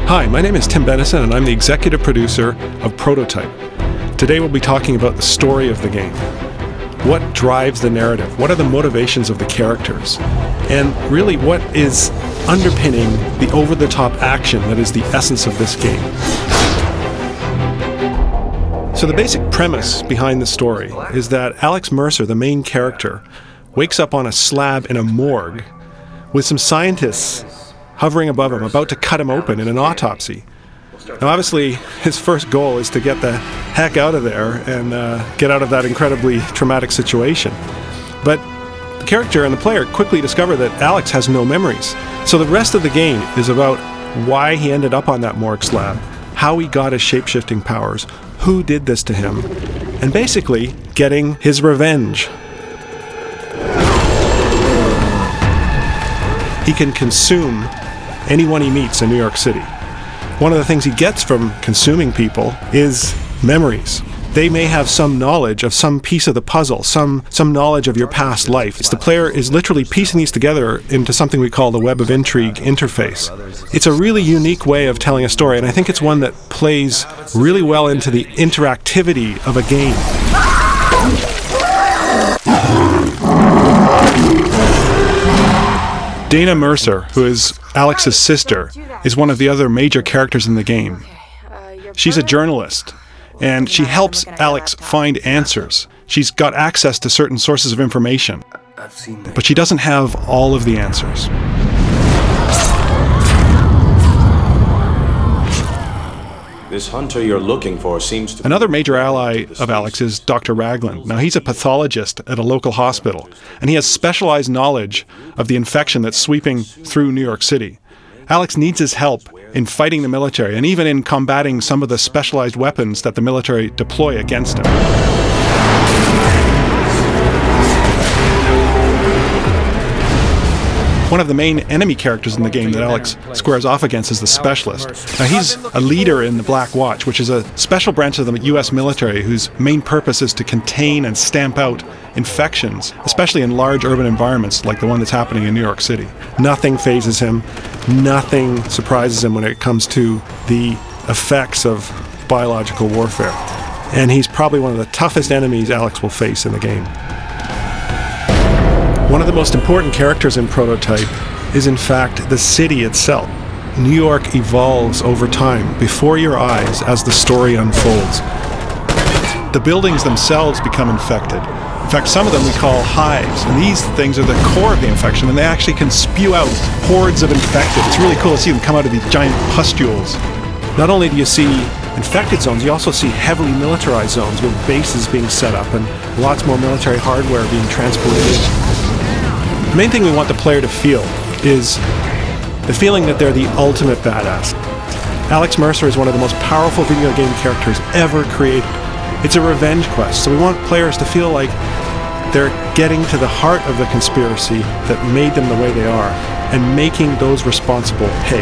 Hi, my name is Tim Benison and I'm the executive producer of Prototype. Today we'll be talking about the story of the game. What drives the narrative? What are the motivations of the characters? And really, what is underpinning the over-the-top action that is the essence of this game? So the basic premise behind the story is that Alex Mercer, the main character, wakes up on a slab in a morgue with some scientists hovering above him, about to cut him open in an autopsy. Now obviously, his first goal is to get the heck out of there and get out of that incredibly traumatic situation. But the character and the player quickly discover that Alex has no memories. So the rest of the game is about why he ended up on that morgue slab, how he got his shape-shifting powers, who did this to him, and basically getting his revenge. He can consume anyone he meets in New York City. One of the things he gets from consuming people is memories. They may have some knowledge of some piece of the puzzle, some knowledge of your past life. The player is literally piecing these together into something we call the Web of Intrigue interface. It's a really unique way of telling a story, and I think it's one that plays really well into the interactivity of a game. Dana Mercer, who is Alex's sister, is one of the other major characters in the game. She's a journalist, and she helps Alex find answers. She's got access to certain sources of information, but she doesn't have all of the answers. This hunter you're looking for seems to... Another major ally of Alex is Dr. Ragland. Now, he's a pathologist at a local hospital, and he has specialized knowledge of the infection that's sweeping through New York City. Alex needs his help in fighting the military, and even in combating some of the specialized weapons that the military deploy against him. One of the main enemy characters in the game that Alex squares off against is the Specialist. Now, he's a leader in the Black Watch, which is a special branch of the US military whose main purpose is to contain and stamp out infections, especially in large urban environments like the one that's happening in New York City. Nothing phases him, nothing surprises him when it comes to the effects of biological warfare. And he's probably one of the toughest enemies Alex will face in the game. One of the most important characters in Prototype is in fact the city itself. New York evolves over time before your eyes as the story unfolds. The buildings themselves become infected. In fact, some of them we call hives, and these things are the core of the infection, and they actually can spew out hordes of infected. It's really cool to see them come out of these giant pustules. Not only do you see infected zones, you also see heavily militarized zones with bases being set up and lots more military hardware being transported in. The main thing we want the player to feel is the feeling that they're the ultimate badass. Alex Mercer is one of the most powerful video game characters ever created. It's a revenge quest, so we want players to feel like they're getting to the heart of the conspiracy that made them the way they are and making those responsible pay.